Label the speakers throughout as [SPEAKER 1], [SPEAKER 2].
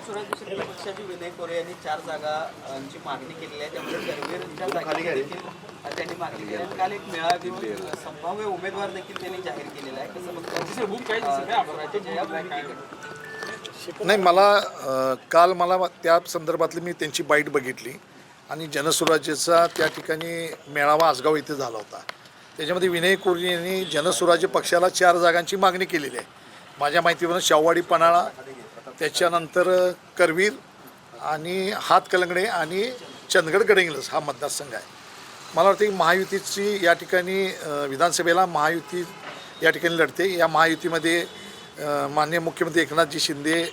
[SPEAKER 1] जनसुराज्य शक्ती पक्षाचे विनय कोरे यांनी 4 जागांची मागणी केलेली आहे. त्यामुळे करवीरच्या जागेची देखील त्यांनी मागणी केली आहे. काल एक मेळावा घेऊन संभाव्य उमेदवार देखील त्यांनी जाहीर केलेला आहे. कसं
[SPEAKER 2] नाही, मला काल त्या संदर्भातली मी त्यांची बाईट बघितली आणि जनसुराज्याचा त्या ठिकाणी मेळावा आसगाव इथे झाला होता. त्याच्यामध्ये विनय कोरे यांनी जनसुराज्य पक्षाला 4 जागांची मागणी केलेली आहे. माझ्या माहितीवरून शाहूवाडी पन्हाळा, त्याच्यानंतर करवीर आणि हातकलंगडे आणि चंदगड गडहिंग्लज हा मतदारसंघ आहे. मला वाटतं की महायुतीची या ठिकाणी विधानसभेला महायुती या ठिकाणी लढते. या महायुतीमध्ये माननीय मुख्यमंत्री एकनाथजी शिंदे,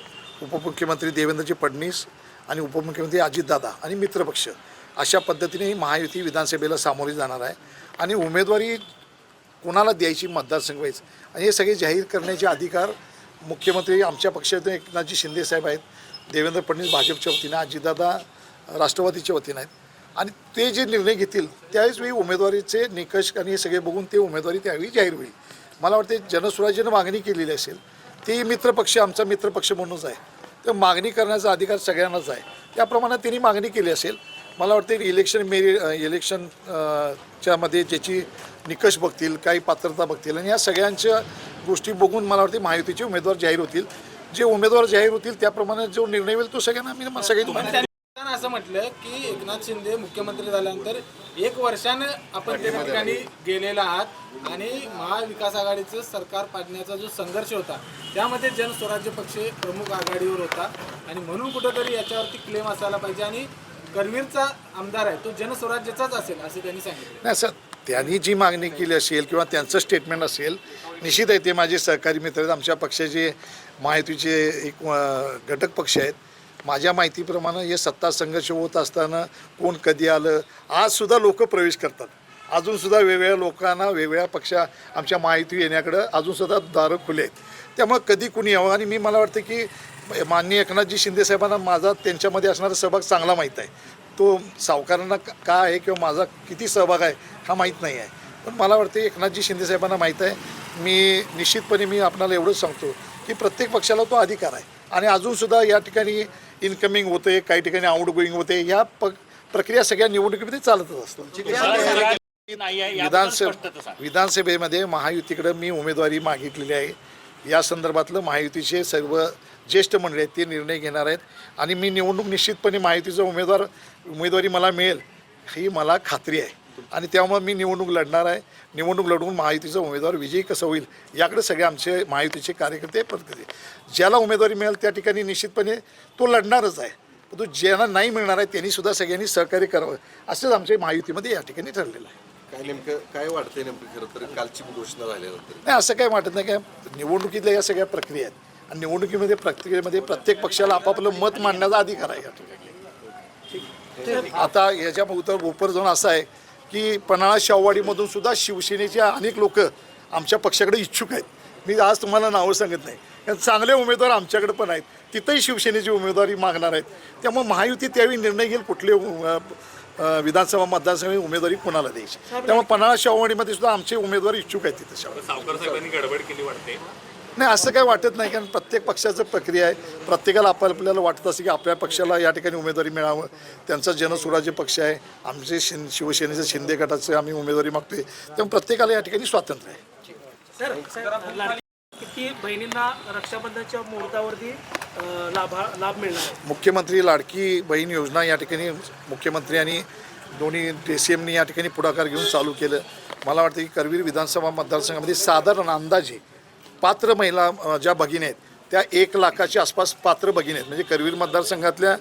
[SPEAKER 2] उपमुख्यमंत्री देवेंद्रजी फडणवीस आणि उपमुख्यमंत्री अजितदादा आणि मित्रपक्ष अशा पद्धतीने ही महायुती विधानसभेला सामोरी जाणार आहे. आणि उमेदवारी कोणाला द्यायची मतदारसंघ वाईज आणि हे सगळे जाहीर करण्याचे अधिकार मुख्यमंत्री आमच्या पक्षातून एकनाथजी शिंदे साहेब आहेत, देवेंद्र फडणवीस भाजपच्या वतीनं, अजितदादा राष्ट्रवादीच्या वतीनं आहेत. आणि ते जे निर्णय घेतील त्यावेळेस वेळी उमेदवारीचे निकष आणि हे सगळे बघून ते उमेदवारी त्यावेळी जाहीर होईल. मला वाटते जनसुराज्यानं मागणी केलेली असेल, ते मित्रपक्ष आमचा मित्रपक्ष म्हणूनच आहे, तर मागणी करण्याचा अधिकार सगळ्यांनाच आहे. त्याप्रमाणे त्यांनी मागणी केली असेल. मला वाटते इलेक्शनच्या मध्ये ज्याची निकष बघतील, काही पात्रता बघतील आणि या सगळ्यांच्या गोष्टी बघून मला वाटते महायुतीचे उमेदवार जाहीर होतील. जे उमेदवार जाहीर होतील त्याप्रमाणे जो निर्णय होईल तो सगळ्यांना मी सगळ्यांनी
[SPEAKER 3] असं म्हटलं की एकनाथ शिंदे मुख्यमंत्री झाल्यानंतर 1 वर्षानं आपण त्या ठिकाणी गेलेला आहात आणि महाविकास आघाडीचं सरकार पाडण्याचा जो संघर्ष होता त्यामध्ये जनस्वराज्य पक्ष प्रमुख आघाडीवर होता आणि म्हणून कुठंतरी याच्यावरती क्लेम असायला पाहिजे आणि करवीरचा आमदार आहे तो जनस्वराज्याचाच असेल असं त्यांनी सांगितलं.
[SPEAKER 2] नाही सर, त्यांनी जी मागणी केली असेल किंवा त्यांचं स्टेटमेंट असेल, निश्चित आहे ते माझे सहकारी मित्र आहेत. आमच्या पक्षाचे महायुतीचे एक घटक पक्ष आहेत. माझ्या माहितीप्रमाणे हे सत्ता संघर्ष होत असताना कोण कधी आलं, आजसुद्धा लोक प्रवेश करतात. अजूनसुद्धा वेगवेगळ्या लोकांना वेगवेगळ्या पक्षा आमच्या माहिती येण्याकडं अजूनसुद्धा दारं खुले आहेत. त्यामुळे कधी कुणी यावं आणि मला वाटतं की माननीय एकनाथजी शिंदे साहेबांना माझा त्यांच्यामध्ये असणारा सहभाग चांगला माहीत आहे. तो सावकारांना का आहे किंवा माझा किती सहभाग आहे हा माहीत नाही आहे. पण मला वाटतं एकनाथजी शिंदे साहेबांना माहीत आहे. मी निश्चितपणे आपणाला एवढंच सांगतो की प्रत्येक पक्षाला तो अधिकार आहे आणि अजूनसुद्धा या ठिकाणी इनकमिंग होते, काही ठिकाणी आउट गोईंग होते. ह्या प्रक्रिया सगळ्या निवडणुकीमध्ये चालतच असतात. विधानसभेमध्ये महायुतीकडे मी उमेदवारी मागितलेली आहे. या संदर्भातलं महायुतीचे सर्व ज्येष्ठ मंडळी आहेत ते निर्णय घेणार आहेत आणि मी निवडणूक निश्चितपणे महायुतीचा उमेदवारी मला मिळेल ही मला खात्री आहे आणि त्यामुळे मी निवडणूक लढणार आहे. निवडणूक लढवून महायुतीचा उमेदवार विजयी कसं होईल याकडे सगळे आमचे महायुतीचे कार्यकर्ते परत ज्याला उमेदवारी मिळेल त्या ठिकाणी निश्चितपणे तो लढणारच आहे. तो ज्यांना नाही मिळणार आहे त्यांनीसुद्धा सगळ्यांनी सहकार्य करावं असंच आमच्या महायुतीमध्ये या ठिकाणी ठरलेलं आहे.
[SPEAKER 4] काय नेमकं काय वाटतंय नेमकं खरं तर कालची घोषणा झाल्यानंतर?
[SPEAKER 2] नाही, असं काय वाटत नाही. काय निवडणुकीतल्या या सगळ्या प्रक्रिया आहेत आणि निवडणुकीमध्ये प्रक्रियेमध्ये प्रत्येक पक्षाला आपापलं मत मांडण्याचा अधिकार आहे या ठिकाणी. आता याच्या उपर जाऊन असं आहे की पन्हाळा शाहूवाडीमधून सुद्धा शिवसेनेच्या अनेक लोक आमच्या पक्षाकडे इच्छुक आहेत. मी आज तुम्हाला नावं सांगत नाही, कारण चांगले उमेदवार आमच्याकडे पण आहेत. तिथंही शिवसेनेची उमेदवारी मागणार आहेत. त्यामुळे महायुती त्यावेळी निर्णय घेईल कुठले विधानसभा मतदारसंघ उमेदवारी कोणाला द्यायची. त्यामुळे पन्हाळा शाहूवाडीमध्ये सुद्धा आमचे उमेदवार इच्छुक आहेत तिथं.
[SPEAKER 5] सावकार साहेबांनी गडबड केली वाटते.
[SPEAKER 2] नाही, असं काही वाटत नाही, कारण प्रत्येक पक्षाचं प्रक्रिया आहे. प्रत्येकाला आपल्याला वाटत असं की आपल्या पक्षाला या ठिकाणी उमेदवारी मिळावं. त्यांचा जनसुराज्य पक्ष आहे, आमचे शिवसेनेचं शिंदे गटाचं आम्ही उमेदवारी मागतोय. त्यामुळे प्रत्येकाला या ठिकाणी स्वातंत्र्य आहे.
[SPEAKER 6] किती बहिणींना रक्षाबंधनच्या मुहूर्तावरती लाभ मिळणार आहे?
[SPEAKER 2] मुख्यमंत्री लाडकी बहीण योजना या ठिकाणी मुख्यमंत्री आणि दोन्ही DCMनी या ठिकाणी पुढाकार घेऊन चालू केलं. मला वाटतं की करवीर विधानसभा मतदारसंघामध्ये साधारण अंदाजे पात्र महिला ज्या भगिनी आहेत त्या 1 लाखाच्या आसपास पात्र भगिनी आहेत. म्हणजे करवीर मतदारसंघातल्या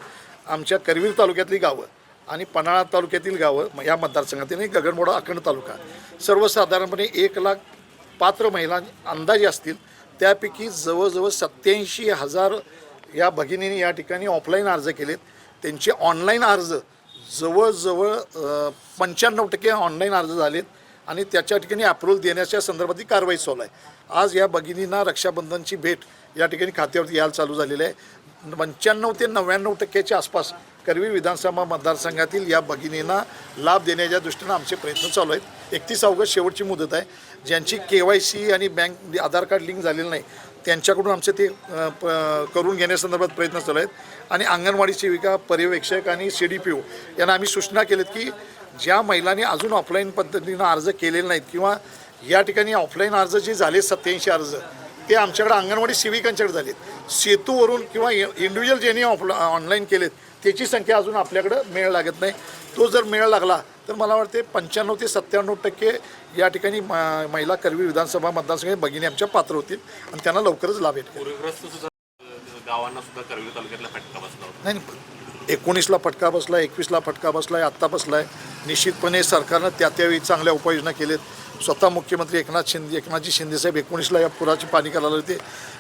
[SPEAKER 2] आमच्या करवीर तालुक्यातली गावं आणि पन्हाळा तालुक्यातील गावं या मतदारसंघातील आणि गगनबावडा अखंड तालुका सर्वसाधारणपणे 1 लाख पात्र महिला अंदाजे असतील. त्यापैकी जवळजवळ 87,000 या भगिनींनी या ठिकाणी ऑफलाईन अर्ज केलेत. त्यांचे ऑनलाईन अर्ज जवळजवळ 95% ऑनलाईन अर्ज झालेत आणि त्याच्या ठिकाणी अप्रूव्हल देण्याच्या संदर्भातली कारवाई चालू आहे. आज या भगिनींना रक्षाबंधनची भेट या ठिकाणी खात्यावरती यायला चालू झालेलं आहे. 95 ते 99% आसपास करवीर विधानसभा मतदारसंघातील या भगिनींना लाभ देण्याच्या दृष्टीनं आमचे प्रयत्न चालू आहेत. 31 ऑगस्ट शेवटची मुदत आहे. ज्यांची KYC आणि बँक आधार कार्ड लिंक झालेलं नाही त्यांच्याकडून आमचे ते करून घेण्यासंदर्भात प्रयत्न चालू आहेत आणि अंगणवाडी सेविका पर्यवेक्षक आणि CDPO यांना आम्ही सूचना केल्यात की ज्या महिलांनी अजून ऑफलाईन पद्धतीनं अर्ज केलेले नाहीत किंवा या ठिकाणी ऑफलाईन अर्ज जे झाले 87 अर्ज ते आमच्याकडे अंगणवाडी सेविकांच्याकडे झालेत. सेतूवरून किंवा इंडिव्हिज्युअल ज्यांनी ऑनलाईन केलेत त्याची संख्या अजून आपल्याकडं मेळ लागत नाही. तो जर मेळ लागला तर मला वाटते 95 ते 97% या ठिकाणी महिला करवीर विधानसभा मतदारसंघात भगिनी आमच्या पात्र होतील आणि त्यांना लवकरच लाभ भेटेल.
[SPEAKER 5] पूरग्रस्त सुद्धा गावांना सुद्धा करवीर तालुक्यातला फटका बसला होता.
[SPEAKER 2] नाही 19ला फटका बसला, 21ला फटका बसला आहे, आत्ता बसला आहे. निश्चितपणे सरकारनं त्यावेळी चांगल्या उपाययोजना केलेत. स्वतः मुख्यमंत्री एकनाथजी शिंदेसाहेब 19ला या पुराची पाणी करायला होते,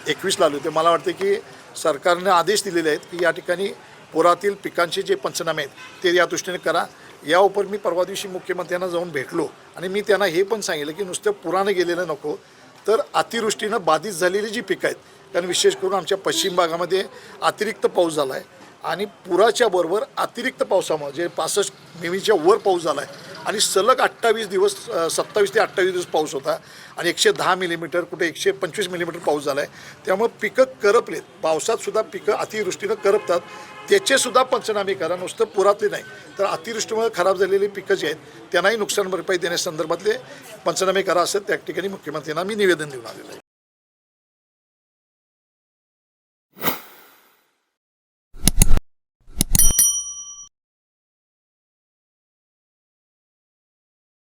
[SPEAKER 2] 21ला आले होते. मला वाटते की सरकारने आदेश दिलेले आहेत की या ठिकाणी पुरातील पिकांचे जे पंचनामे आहेत ते या दृष्टीने करा. या उपर मी परवा दिवशी मुख्यमंत्र्यांना जाऊन भेटलो आणि मी त्यांना हे पण सांगितलं की नुसतं पुरानं गेलेलं नको तर अतिवृष्टीनं बाधित झालेली जी पिकं आहेत, कारण विशेष करून आमच्या पश्चिम भागामध्ये अतिरिक्त पाऊस झाला आहे आणि पुराच्या बरोबर अतिरिक्त पावसामुळे जे 65 मिमीच्या वर पाऊस झाला आहे आणि सलग 28 दिवस 27 ते 28 दिवस पाऊस होता आणि 110 मिलीमीटर कुठे 125 मिलीमीटर पाऊस झाला आहे. त्यामुळे पिकं करपलेत. पावसातसुद्धा पिकं अतिवृष्टीनं करपतात. त्याचेसुद्धा पंचनामे करा, नुसतं पुरातले नाही तर अतिवृष्टीमुळे खराब झालेली पिकं जी आहेत त्यांनाही नुकसान भरपाई देण्यासंदर्भातले पंचनामे करा असं त्या ठिकाणी मुख्यमंत्र्यांना मी निवेदन देऊन आलेलं आहे.